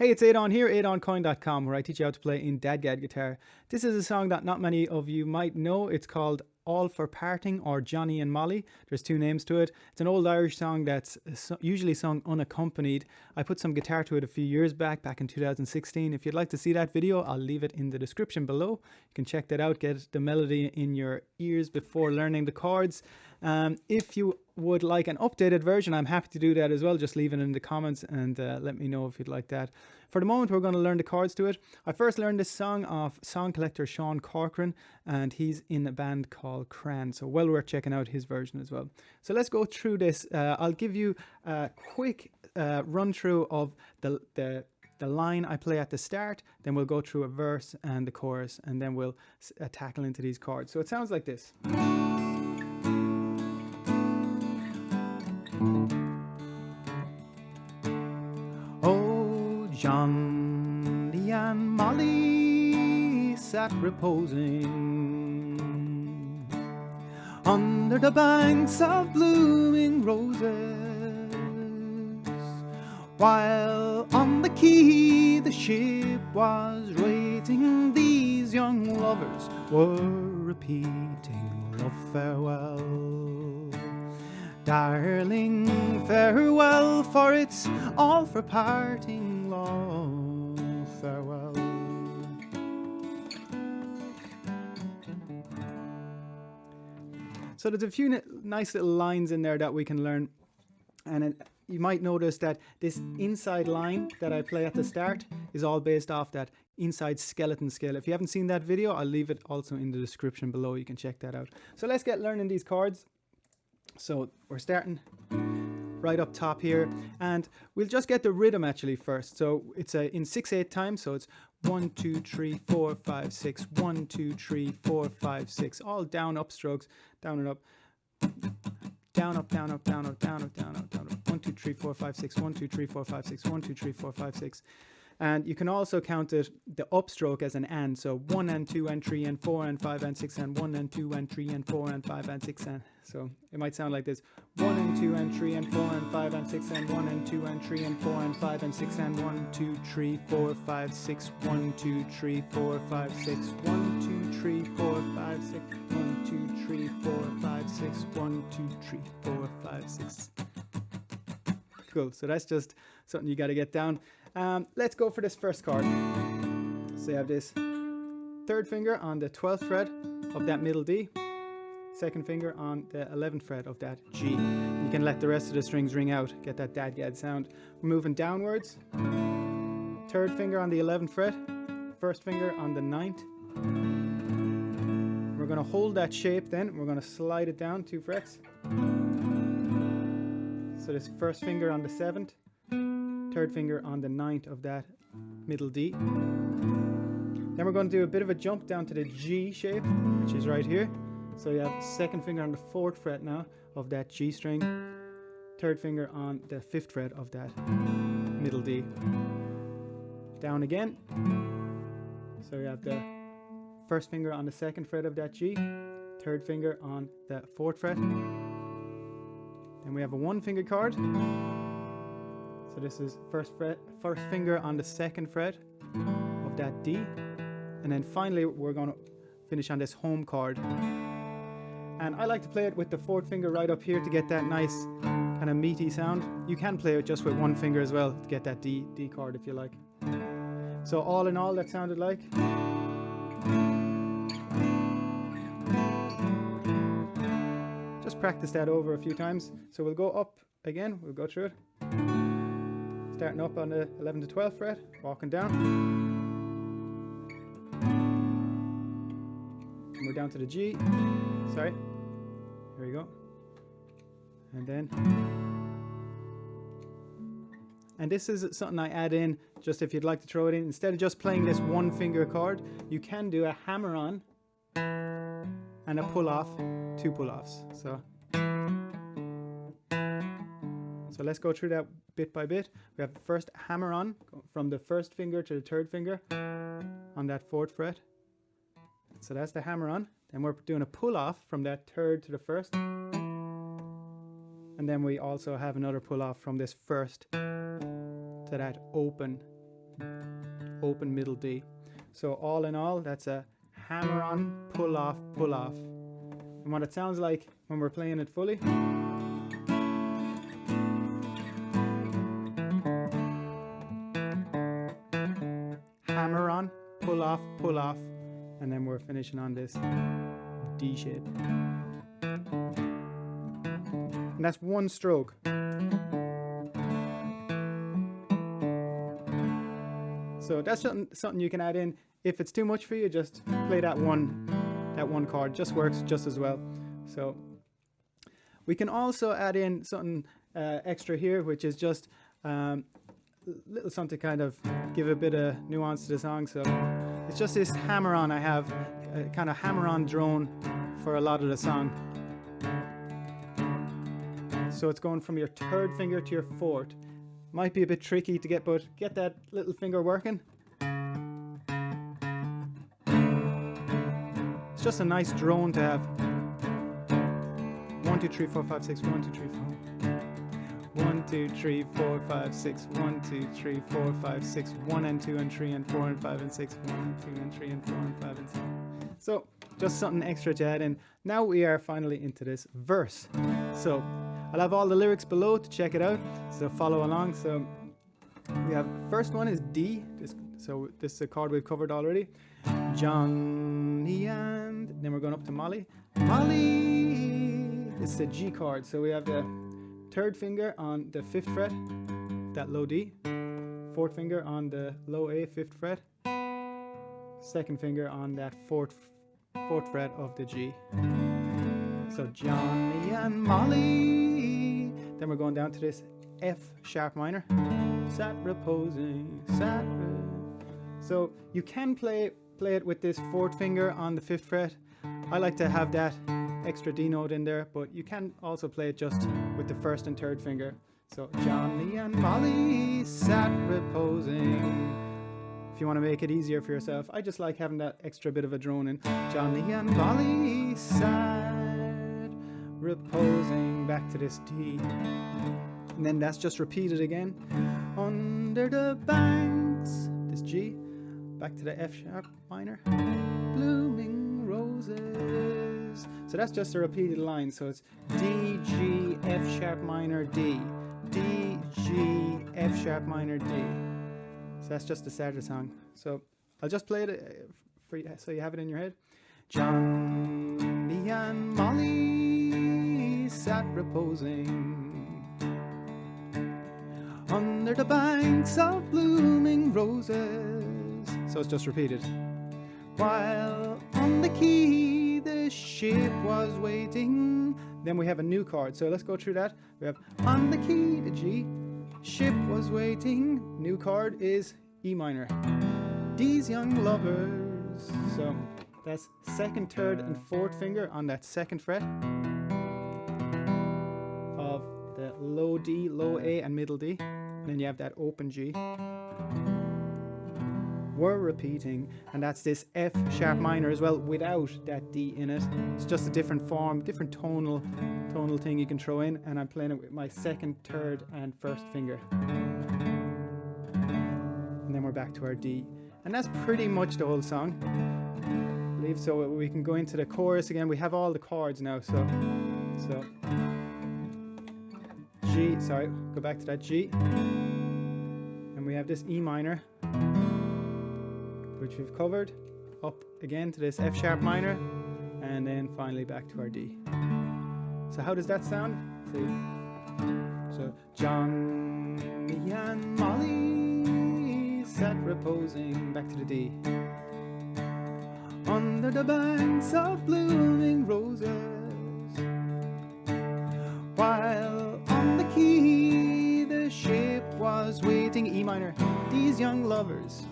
Hey, it's Adon here, adoncoin.com, where I teach you how to play in DADGAD guitar. This is a song that not many of you might know. It's called All for Parting, or Johnny and Molly. There's two names to it. It's an old Irish song that's usually sung unaccompanied. I put some guitar to it a few years back in 2016. If you'd like to see that video, I'll leave it in the description below. You can check that out, get the melody in your ears before learning the chords. If you would like an updated version, I'm happy to do that as well. Just leave it in the comments and let me know if you'd like that. For the moment, we're going to learn the chords to it. I first learned this song off song collector Sean Corcoran, and he's in a band called Cran, so well worth checking out his version as well. So let's go through this. I'll give you a quick run through of the line I play at the start, then we'll go through a verse and the chorus, and then we'll tackle into these chords. So it sounds like this. Oh, Johnny and Molly sat reposing under the banks of blooming roses, while on the quay the ship was waiting. These young lovers were repeating love farewell. Darling, farewell, for it's all for parting, love, farewell. So there's a few nice little lines in there that we can learn, and you might notice that this inside line that I play at the start is all based off that inside skeleton scale. If you haven't seen that video, I'll leave it also in the description below. You can check that out. So let's get learning these chords. So we're starting right up top here, and we'll just get the rhythm actually first. So it's in 6/8 time, so it's 1 2 3 4 5 6, 1 2 3 4 5 6, all down up strokes, down and up, down up, down up, down up, down up, down up, down up, 1 2 3 4 5 6, 1 2 3 4 5 6, 1 2 3 4 5 6. And you can also count it, the upstroke, as an and. So 1 and 2 and 3 and 4 and 5 and 6 and 1 and 2 and 3 and 4 and 5 and 6 and. So it might sound like this: 1 and 2 and 3 and 4 and 5 and 6 and 1 and 2 and 3 and 4 and 5 and 6 and 1 2 3 4 5 6, 1 2 3 4 5 6, 1 2 3 4 5 6, 1 2 3 4 5 6, 1 2 3 4 5 6. Cool. So that's just something you got to get down. Let's go for this first chord. So you have this third finger on the 12th fret of that middle D, second finger on the 11th fret of that G. You can let the rest of the strings ring out, get that DADGAD sound. We're moving downwards. Third finger on the 11th fret, first finger on the 9th. We're going to hold that shape, then we're going to slide it down 2 frets. So this first finger on the 7th, third finger on the 9th of that middle D. Then we're going to do a bit of a jump down to the G shape, which is right here. So you have second finger on the 4th fret now of that G string, third finger on the 5th fret of that middle D. Down again. So you have the first finger on the 2nd fret of that G, third finger on the 4th fret. Then we have a 1-finger chord. So this is first finger on the 2nd fret of that D. And then finally we're going to finish on this home chord. And I like to play it with the 4th finger right up here to get that nice kind of meaty sound. You can play it just with 1 finger as well to get that D chord if you like. So all in all, that sounded like. Just practice that over a few times. So we'll go up again, we'll go through it. Starting up on the 11th to 12th fret, walking down. And we're down to the G. Sorry. Here we go. And then. And this is something I add in, just if you'd like to throw it in. Instead of just playing this 1-finger chord, you can do a hammer on and a pull off, 2 pull offs. So let's go through that bit by bit. We have the first hammer on from the 1st finger to the 3rd finger on that 4th fret. So that's the hammer on. Then we're doing a pull off from that 3rd to the 1st. And then we also have another pull off from this 1st to that open open, middle D. So all in all, that's a hammer on, pull off, pull off. And what it sounds like when we're playing it fully. Hammer on, pull off, and then we're finishing on this D shape. And that's one stroke. So that's something you can add in. If it's too much for you, just play that one chord. Just works just as well. So we can also add in something extra here, which is just little something to kind of give a bit of nuance to the song. So it's just this hammer on. I have a kind of hammer on drone for a lot of the song. So it's going from your third finger to your fourth. Might be a bit tricky to get, but get that little finger working. It's just a nice drone to have. 1, 2, 3, 4, 5, 6, 1, 2, 3, 4. 1, 2, 3, 4, 5, 6, 1, 2, 3, 4, 5, 6, 1 and 2 and 3 and 4 and 5 and 6, 1 and 2 and 3 and 4 and 5 and 6. So just something extra to add in. Now we are finally into this verse. So I'll have all the lyrics below to check it out, so follow along. So we have, first one is D. This is a chord we've covered already. Johnny and then we're going up to Molly. Molly. This is a G chord. So we have the third finger on the 5th fret, that low D. Fourth finger on the low A, 5th fret. Second finger on that fourth fret of the G. So Johnny and Molly. Then we're going down to this F sharp minor. Sat reposing, sat. So you can play it with this fourth finger on the 5th fret. I like to have that extra D note in there, but you can also play it just with the first and third finger. So Johnny and Molly sat reposing. If you want to make it easier for yourself, I just like having that extra bit of a drone in. Johnny and Molly sat reposing, back to this D. And then that's just repeated again. Under the banks, this G, back to the F sharp minor. Blooming roses. So that's just a repeated line. So it's D, G, F sharp minor, D. D, G, F sharp minor, D. So that's just the start of the song. So I'll just play it for you so you have it in your head. Johnny and Molly sat reposing under the banks of blooming roses. So it's just repeated. While on the quay the ship was waiting. Then we have a new chord. So let's go through that. We have on the quay, the G. Ship was waiting. New chord is E minor. These young lovers. So that's second, third, and fourth finger on that 2nd fret of the low D, low A, and middle D. And then you have that open G. We're repeating, and that's this F sharp minor as well without that D in it. It's just a different form, different tonal thing you can throw in, and I'm playing it with my 2nd, 3rd, and 1st finger. And then we're back to our D. And that's pretty much the whole song. I believe so. We can go into the chorus again. We have all the chords now, so G, sorry, go back to that G. And we have this E minor, which we've covered, up again to this F sharp minor, and then finally back to our D. So how does that sound? See? So Johnny and Molly sat reposing, back to the D. Under the banks of blooming roses, while on the quay the ship was waiting, E minor. These young lovers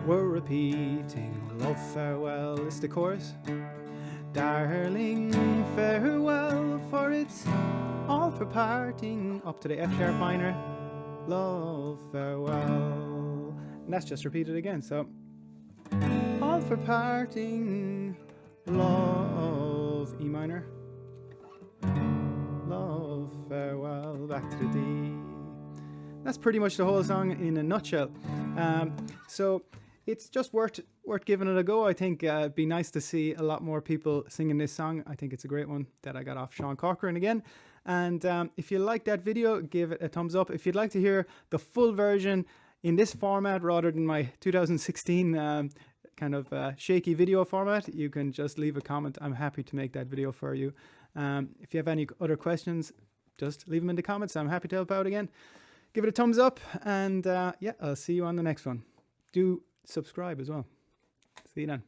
were repeating, love farewell is the chorus. Darling farewell, for it's all for parting, up to the F sharp minor. Love farewell. And that's just repeated again. So all for parting, love, E minor. Love farewell, back to the D. that's pretty much the whole song in a nutshell. So it's just worth giving it a go. I think it'd be nice to see a lot more people singing this song. I think it's a great one that I got off Sean Corcoran again. And if you like that video, give it a thumbs up. If you'd like to hear the full version in this format rather than my 2016 kind of shaky video format, you can just leave a comment. I'm happy to make that video for you. If you have any other questions, just leave them in the comments. I'm happy to help out again. Give it a thumbs up, and yeah, I'll see you on the next one. Do subscribe as well. See you then.